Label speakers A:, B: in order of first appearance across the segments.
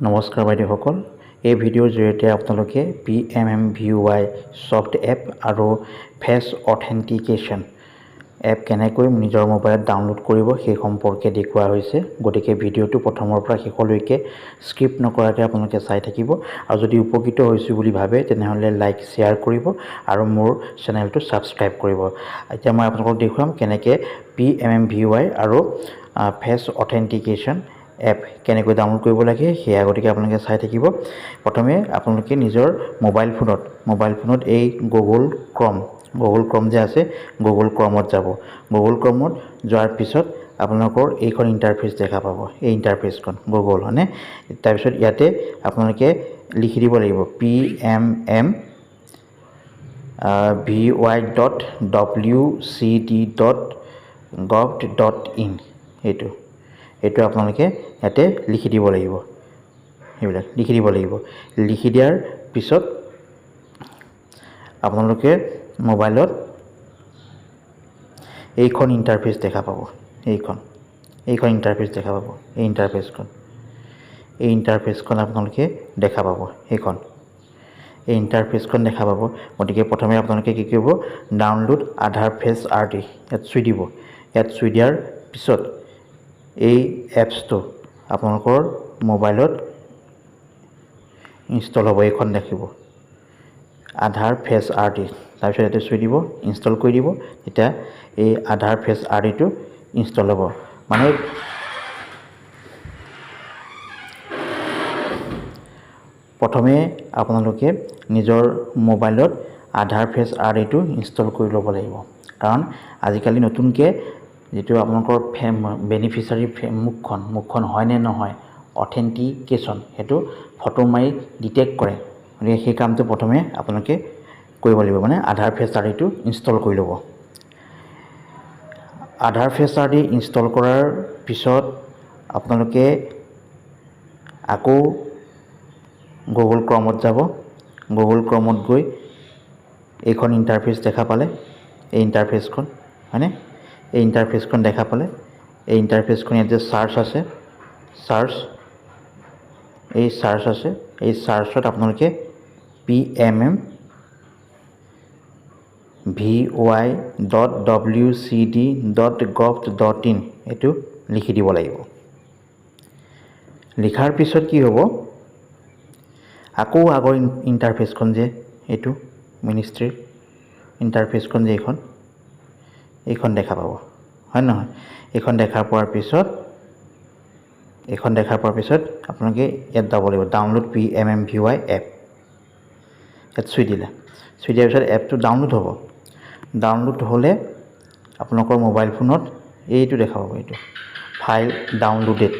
A: নমস্কাৰ বাইদেউসকল, এই ভিডিঅ'ৰ জৰিয়তে আপোনালোকে PMMVUI ছফ্ট এপ আৰু ফেচ অথেণ্টিকেশ্যন এপ কেনেকৈ নিজৰ মোবাইলত ডাউনলোড কৰিব সেই সম্পৰ্কে দেখুওৱা হৈছে। গতিকে ভিডিঅ'টো প্ৰথমৰ পৰা শেষলৈকে স্কিপ নকৰাকৈ আপোনালোকে চাই থাকিব আৰু যদি উপকৃত হৈছোঁ বুলি ভাবে তেনেহ'লে লাইক শ্বেয়াৰ কৰিব আৰু মোৰ চেনেলটো ছাবস্ক্ৰাইব কৰিব। এতিয়া মই আপোনালোকক দেখুৱাম কেনেকৈ PMMVUI আৰু ফেচ অথেণ্টিকেশ্যন এপ কেনেকৈ ডাউনলোড কৰিব লাগে সেয়া। গতিকে আপোনালোকে চাই থাকিব। প্ৰথমে আপোনালোকে নিজৰ মোবাইল ফোনত এই গুগল ক্ৰম যে আছে, গুগল ক্ৰমত যাব। গুগল ক্ৰমত যোৱাৰ পিছত আপোনালোকৰ এইখন ইণ্টাৰফেচ দেখা পাব, এই ইণ্টাৰফেচখন গুগল হয়নে। তাৰপিছত ইয়াতে আপোনালোকে লিখি দিব লাগিব PMMVUI.wcd.gov.in এইটো আপোনালোকে ইয়াতে লিখি দিব লাগিব। সেইবিলাক লিখি দিব লাগিব। লিখি দিয়াৰ পিছত আপোনালোকে মোবাইলত এইখন ইণ্টাৰফেচ দেখা পাব। এইখন ইণ্টাৰফেচ দেখা পাব। এই ইণ্টাৰফেচখন আপোনালোকে দেখা পাব। এই ইণ্টাৰফেচখন দেখা পাব। গতিকে প্ৰথমে আপোনালোকে কি কৰিব, ডাউনলোড আধাৰ ফেচ RD ইয়াত চুই দিব। ইয়াত চুই দিয়াৰ পিছত এই এপছটো আপোনালোকৰ মোবাইলত ইনষ্টল হ'ব। এইখন দেখিব আধাৰ ফেচ RD। তাৰপিছত ইয়াতে চুই দিব, ইনষ্টল কৰি দিব। তেতিয়া এই আধাৰ ফেচ RDটো ইনষ্টল হ'ব। মানে প্ৰথমে আপোনালোকে নিজৰ মোবাইলত আধাৰ ফেচ RDটো ইনষ্টল কৰি ল'ব লাগিব। কাৰণ আজিকালি নতুনকৈ যিটো আপোনালোকৰ বেনিফিচিয়াৰী মুখখন হয় নে নহয়, অথেণ্টিকেশ্যন সেইটো ফটো মাৰি ডিটেক্ট কৰে। গতিকে সেই কামটো প্ৰথমে আপোনালোকে কৰিব লাগিব, মানে আধাৰ ফেচ RDটো ইনষ্টল কৰি ল'ব। আধাৰ ফেচ RD ইনষ্টল কৰাৰ পিছত আপোনালোকে আকৌ গুগল ক্ৰমত যাব। গুগল ক্ৰমত গৈ এইখন ইণ্টাৰফেচ দেখা পালে, এই ইণ্টাৰফেচখন হয়নে, এই ইণ্টাৰফেচখন দেখা পালে, এই ইণ্টাৰফেচখন ইয়াত যে চাৰ্চ আছে, এই চাৰ্চত আপোনালোকে PMMVUI.wcd.gov.in এইটো লিখি দিব লাগিব। লিখাৰ পিছত কি হ'ব, আকৌ আগৰ ইণ্টাৰফেচখন যে এইটো মিনিষ্ট্ৰীৰ ইণ্টাৰফেচখন যে এইখন দেখা পাব হয় নহয়। এইখন দেখা পোৱাৰ পিছত আপোনালোকে ইয়াত যাব লাগিব, ডাউনলোড PMMVUI এপ। ইয়াত চুই দিয়াৰ পিছত এপটো ডাউনলোড হ'ব। ডাউনলোড হ'লে আপোনালোকৰ মোবাইল ফোনত এইটো দেখা পাব, এইটো ফাইল ডাউনলোডেড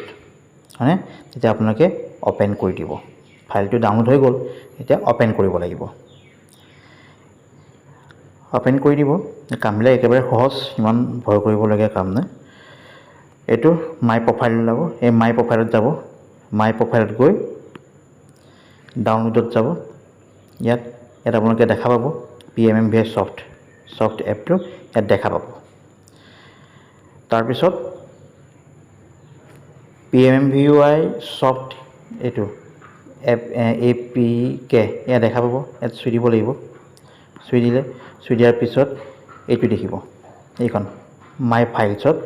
A: হয়নে। তেতিয়া আপোনালোকে অ'পেন কৰি দিব। ফাইলটো ডাউনলোড হৈ গ'ল, এতিয়া অ'পেন কৰিব লাগিব। অ'পেন কৰি দিব। কামবিলাক একেবাৰে সহজ, ইমান ভয় কৰিবলগীয়া কাম নাই। এইটো মাই প্ৰফাইল ওলাব। এই মাই প্ৰফাইলত যাব। মাই প্ৰফাইলত গৈ ডাউনলোডত যাব। ইয়াত আপোনালোকে দেখা পাব PMMVUI ছফ্ট এপটো ইয়াত দেখা পাব। তাৰপিছত PMMVUI ছফ্ট এইটো APK ইয়াত দেখা পাব। ইয়াত চুই দিব লাগিব। চুই দিয়াৰ পিছত এইটো দেখিব, এইখন মাই ফাইলছত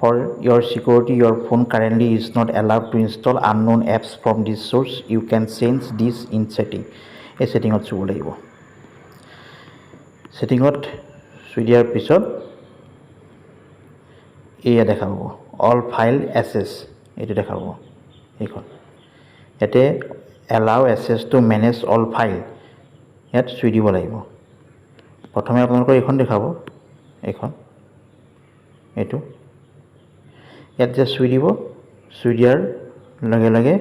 A: For your security, your phone currently is not allowed to install unknown apps from this source. You can change this in setting. এই ছেটিঙত চুব লাগিব। ছেটিঙত চুই দিয়াৰ পিছত এয়া দেখা পাব অল ফাইল এক্সেছ, এইটো দেখা পাব। এইখন ইয়াতে allow access to manage all file, ইয়াত চুই দিব লাগিব। প্ৰথমে আপোনালোকৰ এইখন দেখাব, এইটো ইয়াত যে চুই দিব। চুই দিয়াৰ লগে লগে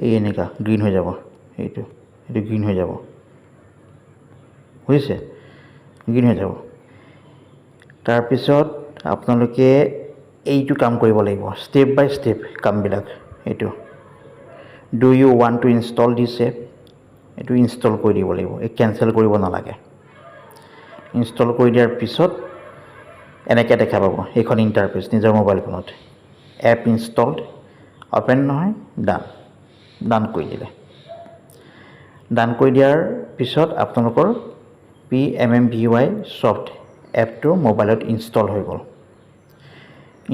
A: এই এনেকুৱা গ্ৰীণ হৈ যাব। এইটো গ্ৰীণ হৈ যাব, বুজিছে, গ্ৰীণ হৈ যাব। তাৰপিছত আপোনালোকে এইটো কাম কৰিব লাগিব, ষ্টেপ বাই ষ্টেপ কামবিলাক। এইটো do you want to install this app, এইটো ইনষ্টল কৰি দিব লাগিব। এই কেঞ্চেল কৰিব নালাগে। ইনষ্টল কৰি দিয়াৰ পিছত এনেকৈ দেখা পাব এইখন ইণ্টাৰফেচ নিজৰ মোবাইল ফোনত। এপ ইনষ্টলড, অ'পেন নহয়, ডান। ডান কৰি দিলে। ডান কৰি দিয়াৰ পিছত আপোনালোকৰ PMMVY Soft এপটো মোবাইলত ইনষ্টল হৈ গ'ল।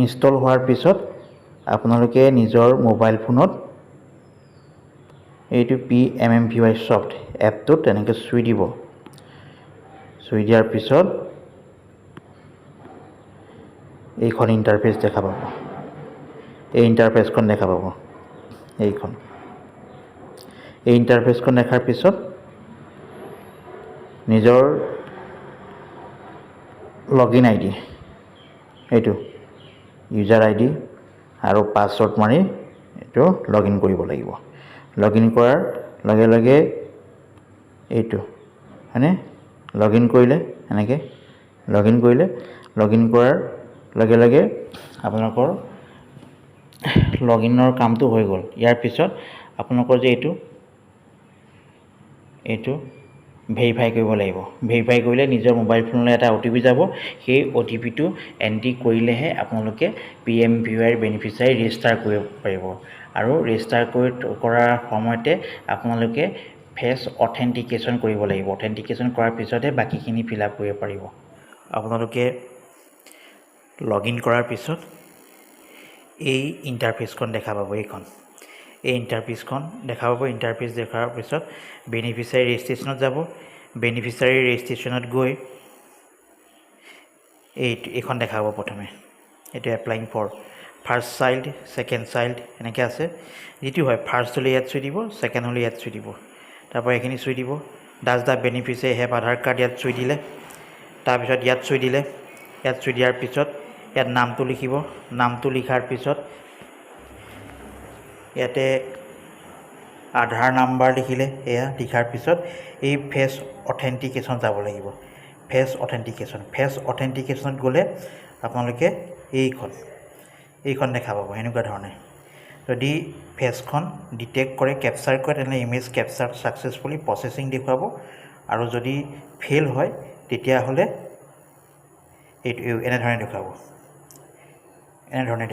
A: ইনষ্টল হোৱাৰ পিছত আপোনালোকে নিজৰ মোবাইল ফোনত এইটো PMMVY Soft এপটো তেনেকৈ চুই দিব। চুই দিয়াৰ পিছত এইখন ইণ্টাৰফেচ দেখা পাব। এই ইণ্টাৰফেচখন দেখা পাব। এইখন এই ইণ্টাৰফেচখন দেখাৰ পিছত নিজৰ লগইন আইডি এইটো ইউজাৰ আইডি আৰু পাছৱৰ্ড মাৰি এইটো লগইন কৰিব লাগিব। লগইন কৰাৰ লগে লগে এইটো হয়নে লগইন কৰিলে এনেকৈ লগইন কৰাৰ লগে লগে আপোনালোকৰ লগইনৰ কামটো হৈ গ'ল। ইয়াৰ পিছত আপোনালোকৰ যে এইটো ভেৰিফাই কৰিব লাগিব। ভেৰিফাই কৰিলে নিজৰ মোবাইল ফোনলৈ এটা OTP যাব। সেই OTPটো এণ্ট্ৰি কৰিলেহে আপোনালোকে PMVY বেনিফিচিয়াৰী ৰেজিষ্টাৰ কৰিব পাৰিব। আৰু ৰেজিষ্টাৰ কৰাৰ সময়তে আপোনালোকে ফেচ অথেণ্টিকেশ্যন কৰিব লাগিব। অথেণ্টিকেশ্যন কৰাৰ পিছতহে বাকীখিনি ফিল আপ কৰিব পাৰিব। আপোনালোকে লগইন কৰাৰ পিছত এই ইণ্টাৰফেচখন দেখা পাব। এই ইণ্টাৰফেচখন দেখা পাব। ইণ্টাৰফেচ দেখাৰ পিছত বেনিফিচিয়াৰী ৰেজিষ্ট্ৰেশ্যনত যাব। বেনিফিচিয়াৰী ৰেজিষ্ট্ৰেশ্যনত গৈ এইখন দেখা পাব। প্ৰথমে এইটো applying for first child, second child এনেকৈ আছে। যিটো হয় ফাৰ্ষ্ট হ'লে ইয়াত চুই দিব, ছেকেণ্ড হ'লে ইয়াত চুই দিব। তাৰপৰা এইখিনি চুই দিব। Does the beneficiary have Aadhaar card ইয়াত চুই দিলে। তাৰপিছত ইয়াত চুই দিলে। ইয়াত চুই দিয়াৰ পিছত ইয়াত নামটো লিখিব। নামটো লিখাৰ পিছত ইয়াতে আধাৰ নাম্বাৰ লিখিলে। এয়া লিখাৰ পিছত এই ফেচ অথেণ্টিকেশ্যন যাব লাগিব। ফেচ অথেণ্টিকেশ্যনত গ'লে আপোনালোকে এইখন দেখা পাব। এনেকুৱা ধৰণে যদি ফেচখন ডিটেক্ট কৰে, কেপচাৰ কৰে, তেনেহ'লে ইমেজ কেপচাৰ ছাকচেছফুলি প্ৰচেছিং দেখুৱাব। আৰু যদি ফেইল হয় তেতিয়াহ'লে এইটো এনেধৰণে দেখুৱাব। এনেধৰণে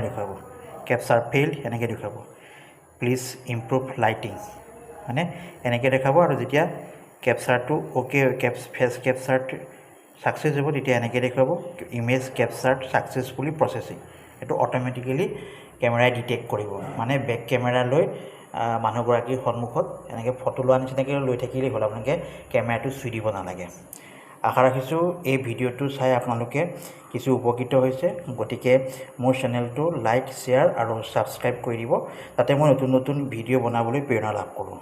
A: দেখুৱাব কেপচাৰ ফেইল্ড এনেকৈ দেখুৱাব। প্লিজ ইমপ্ৰুভ লাইটিং মানে এনেকৈ দেখাব। আৰু যেতিয়া কেপচাৰটো ফেচ কেপচাৰ ছাকচেছ হ'ব তেতিয়া এনেকৈ দেখুৱাব ইমেজ কেপচাৰ ছাকচেছফুলি প্ৰচেছিং। এইটো অট'মেটিকেলি কেমেৰাই ডিটেক্ট কৰিব। মানে বেক কেমেৰা লৈ মানুহগৰাকীৰ সন্মুখত এনেকৈ ফটো লোৱা নিচিনাকৈ লৈ থাকিলেই হ'ল। আপোনালোকে কেমেৰাটো চুই দিব নালাগে। আশা ৰাখিছোঁ এই ভিডিঅ'টো চাই আপোনালোকে কিছু উপকৃত হৈছে। গতিকে মোৰ চেনেলটো লাইক, শ্বেয়াৰ আৰু ছাবস্ক্ৰাইব কৰি দিব, যাতে মই নতুন নতুন ভিডিঅ' বনাবলৈ প্ৰেৰণা লাভ কৰোঁ।